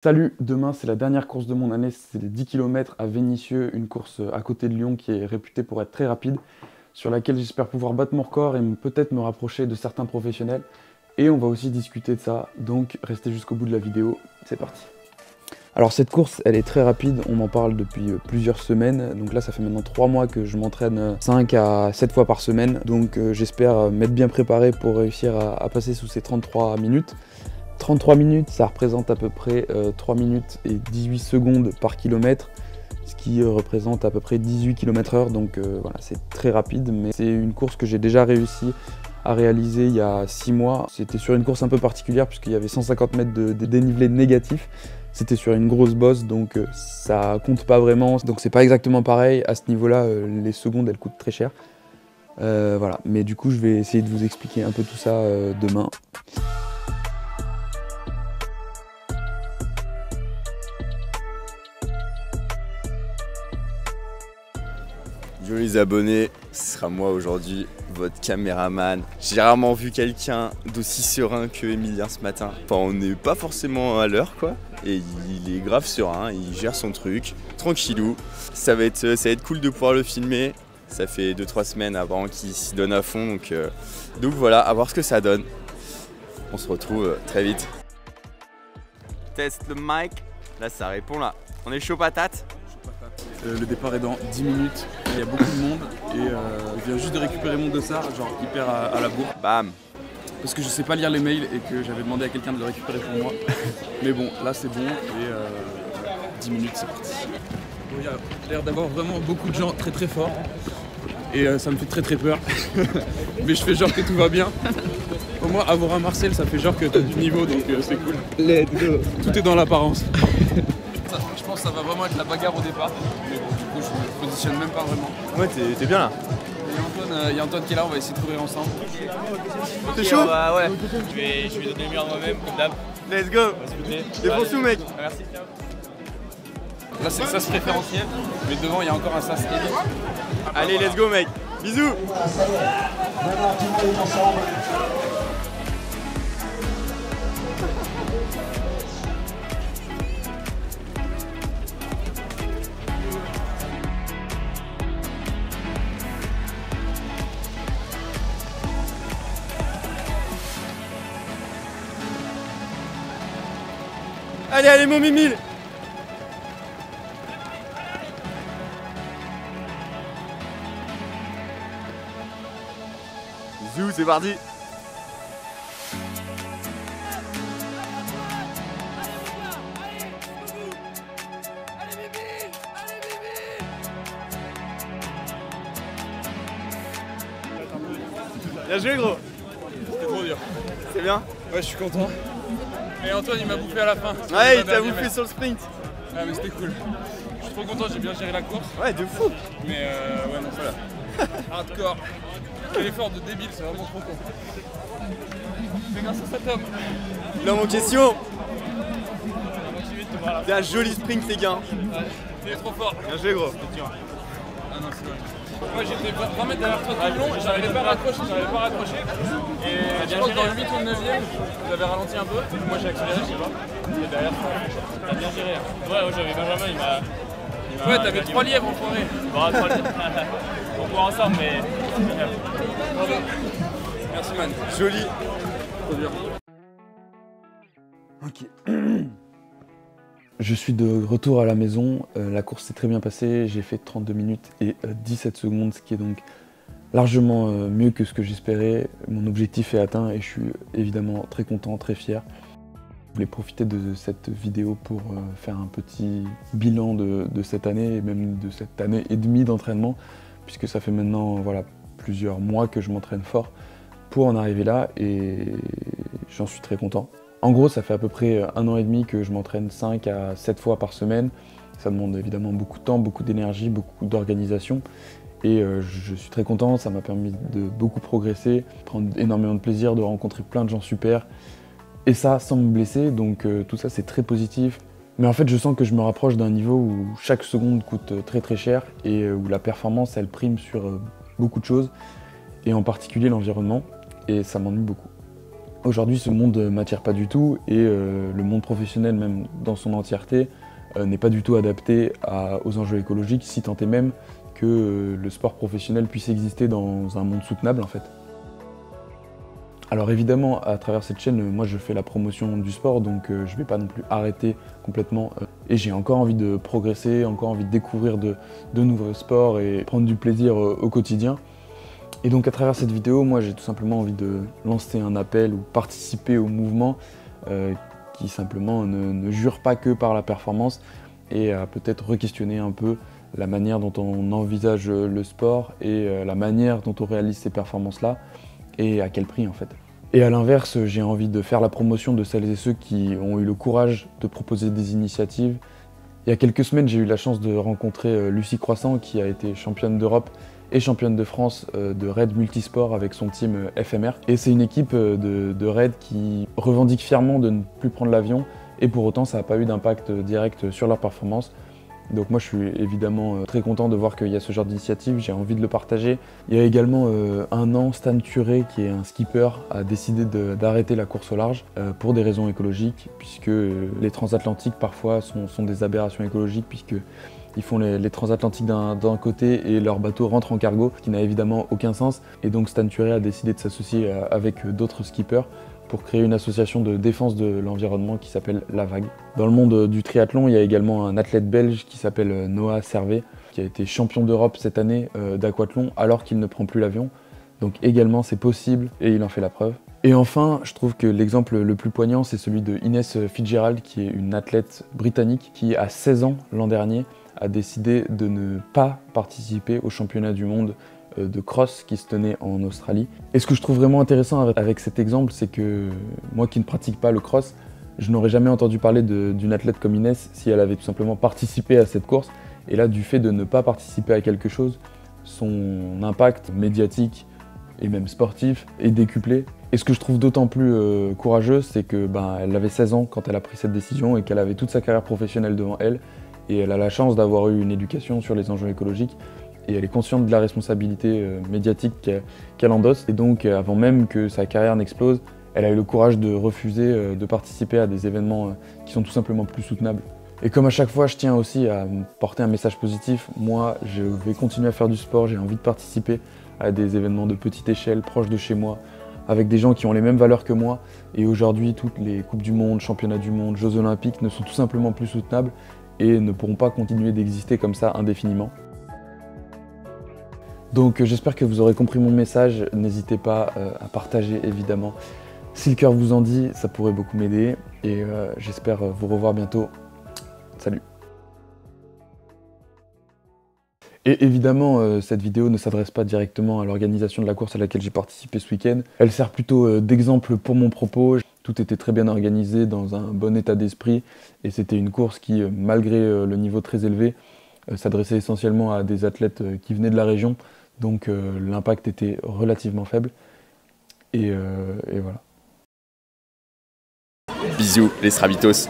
Salut, demain c'est la dernière course de mon année, c'est les 10 km à Vénissieux, une course à côté de Lyon qui est réputée pour être très rapide, sur laquelle j'espère pouvoir battre mon record et peut-être me rapprocher de certains professionnels. Et on va aussi discuter de ça, donc restez jusqu'au bout de la vidéo, c'est parti. Alors cette course, elle est très rapide, on m'en parle depuis plusieurs semaines, donc là ça fait maintenant 3 mois que je m'entraîne 5 à 7 fois par semaine, donc j'espère m'être bien préparé pour réussir à passer sous ces 33 minutes. 33 minutes, ça représente à peu près 3 minutes et 18 secondes par kilomètre, ce qui représente à peu près 18 km/h, donc voilà, c'est très rapide, mais c'est une course que j'ai déjà réussi à réaliser il y a 6 mois. C'était sur une course un peu particulière puisqu'il y avait 150 mètres de dénivelé négatif. C'était sur une grosse bosse, donc ça compte pas vraiment, donc c'est pas exactement pareil. À ce niveau-là, les secondes, elles coûtent très cher. Voilà, mais du coup, je vais essayer de vous expliquer un peu tout ça demain. Yo les abonnés, ce sera moi aujourd'hui, votre caméraman. J'ai rarement vu quelqu'un d'aussi serein que Emilien ce matin. Enfin, on n'est pas forcément à l'heure quoi, et il est grave serein, il gère son truc, tranquillou. Ça va être cool de pouvoir le filmer. Ça fait 2-3 semaines avant qu'il s'y donne à fond, donc voilà, à voir ce que ça donne. On se retrouve très vite. Teste le mic, là ça répond là. On est chaud patate. Le départ est dans 10 minutes, il y a beaucoup de monde et je viens juste de récupérer mon dossard, genre hyper à la bourre. Bam. Parce que je sais pas lire les mails et que j'avais demandé à quelqu'un de le récupérer pour moi. Mais bon, là c'est bon et 10 minutes c'est parti. Bon, il y a l'air d'avoir vraiment beaucoup de gens très très forts et ça me fait très très peur. Mais je fais genre que tout va bien. Au moins avoir un Marcel ça fait genre que t'as du niveau donc c'est cool. Let's go. Tout est dans l'apparence. Je pense que ça va vraiment être la bagarre au départ. Mais bon, du coup, je me positionne même pas vraiment. Ouais, t'es bien là. Il y a Antoine qui est là, on va essayer de courir ensemble. T'es chaud? Bah ouais, je vais donner le meilleur de moi-même, comme d'hab. Let's go. Défonce tout mec. Merci. Là, c'est le sas préférentiel, mais devant, il y a encore un sas élite. Allez, let's go mec. Bisous. Allez, allez mon Mimile. Bisous, c'est parti. Bien joué gros. C'était trop dur. C'est bien. Ouais, je suis content. Et Antoine, il m'a bouffé à la fin. Ouais, il t'a bouffé sur le sprint. Ah, mais c'était cool. Je suis trop content, j'ai bien géré la course. Ouais, de fou. Mais ouais, non, voilà. Hardcore. Quel effort de débile, c'est vraiment trop con. C'est grâce à cet homme. Là, mon question. C'est un joli sprint, les gars. Ouais, il est trop fort. Bien joué, gros. Ah non, c'est vrai. Moi j'étais 20 mètres derrière toi tout le long et j'arrivais pas à raccrocher, Et je pense que dans le 8 ou le 9ème, vous avez ralenti un peu. Moi j'ai accéléré, je sais pas. Et derrière, t'as bien géré. Ouais, j'avais Benjamin, il m'a. Ouais, t'avais 3 lièvres en forêt. Bon, 3 lièvres. On court ensemble, mais. Bravo. Merci man. Joli. Trop dur. Ok. Je suis de retour à la maison, la course s'est très bien passée, j'ai fait 32 minutes et 17 secondes, ce qui est donc largement mieux que ce que j'espérais. Mon objectif est atteint et je suis évidemment très content, très fier. Je voulais profiter de cette vidéo pour faire un petit bilan de cette année et même de cette année et demie d'entraînement, puisque ça fait maintenant voilà, plusieurs mois que je m'entraîne fort pour en arriver là et j'en suis très content. En gros, ça fait à peu près 1 an et demi que je m'entraîne 5 à 7 fois par semaine. Ça demande évidemment beaucoup de temps, beaucoup d'énergie, beaucoup d'organisation. Et je suis très content, ça m'a permis de beaucoup progresser, prendre énormément de plaisir, de rencontrer plein de gens super. Et ça, sans me blesser, donc tout ça c'est très positif. Mais en fait, je sens que je me rapproche d'un niveau où chaque seconde coûte très très cher et où la performance, elle prime sur beaucoup de choses, et en particulier l'environnement, et ça m'ennuie beaucoup. Aujourd'hui, ce monde ne m'attire pas du tout et le monde professionnel, même dans son entièreté, n'est pas du tout adapté aux enjeux écologiques, si tant est même que le sport professionnel puisse exister dans un monde soutenable en fait. Alors évidemment, à travers cette chaîne, moi je fais la promotion du sport, donc je ne vais pas non plus arrêter complètement. Et j'ai encore envie de progresser, encore envie de découvrir de nouveaux sports et prendre du plaisir au quotidien. Et donc à travers cette vidéo, moi j'ai tout simplement envie de lancer un appel ou participer au mouvement qui simplement ne jure pas que par la performance et à peut-être re-questionner un peu la manière dont on envisage le sport et la manière dont on réalise ces performances-là et à quel prix en fait. Et à l'inverse, j'ai envie de faire la promotion de celles et ceux qui ont eu le courage de proposer des initiatives. Il y a quelques semaines, j'ai eu la chance de rencontrer Lucie Croissant qui a été championne d'Europe et championne de France de raid multisport avec son team FMR. Et c'est une équipe de raid qui revendique fièrement de ne plus prendre l'avion et pour autant ça n'a pas eu d'impact direct sur leur performance. Donc moi je suis évidemment très content de voir qu'il y a ce genre d'initiative, j'ai envie de le partager. Il y a également un an, Stan Turé, qui est un skipper, a décidé d'arrêter la course au large pour des raisons écologiques, puisque les transatlantiques parfois sont des aberrations écologiques, puisqu'ils font les transatlantiques d'un côté et leur bateau rentre en cargo, ce qui n'a évidemment aucun sens. Et donc Stan Turé a décidé de s'associer avec d'autres skippers pour créer une association de défense de l'environnement qui s'appelle La Vague. Dans le monde du triathlon, il y a également un athlète belge qui s'appelle Noah Servet, qui a été champion d'Europe cette année d'aquathlon alors qu'il ne prend plus l'avion. Donc également c'est possible et il en fait la preuve. Et enfin, je trouve que l'exemple le plus poignant, c'est celui de Ines Fitzgerald, qui est une athlète britannique qui, à 16 ans l'an dernier, a décidé de ne pas participer au championnat du monde de cross qui se tenait en Australie. Et ce que je trouve vraiment intéressant avec cet exemple, c'est que moi qui ne pratique pas le cross, je n'aurais jamais entendu parler d'une athlète comme Inès si elle avait tout simplement participé à cette course. Et là, du fait de ne pas participer à quelque chose, son impact médiatique et même sportif est décuplé. Et ce que je trouve d'autant plus courageux, c'est que elle avait 16 ans quand elle a pris cette décision et qu'elle avait toute sa carrière professionnelle devant elle. Et elle a la chance d'avoir eu une éducation sur les enjeux écologiques. Et elle est consciente de la responsabilité médiatique qu'elle endosse. Et donc, avant même que sa carrière n'explose, elle a eu le courage de refuser de participer à des événements qui sont tout simplement plus soutenables. Et comme à chaque fois, je tiens aussi à porter un message positif. Moi, je vais continuer à faire du sport, j'ai envie de participer à des événements de petite échelle, proches de chez moi, avec des gens qui ont les mêmes valeurs que moi. Et aujourd'hui, toutes les Coupes du Monde, Championnats du Monde, Jeux Olympiques ne sont tout simplement plus soutenables et ne pourront pas continuer d'exister comme ça indéfiniment. Donc j'espère que vous aurez compris mon message, n'hésitez pas à partager évidemment. Si le cœur vous en dit, ça pourrait beaucoup m'aider et j'espère vous revoir bientôt. Salut! Et évidemment, cette vidéo ne s'adresse pas directement à l'organisation de la course à laquelle j'ai participé ce week-end. Elle sert plutôt d'exemple pour mon propos. Tout était très bien organisé, dans un bon état d'esprit et c'était une course qui, malgré le niveau très élevé, s'adressait essentiellement à des athlètes qui venaient de la région. Donc l'impact était relativement faible. Et voilà. Bisous les Srabitos.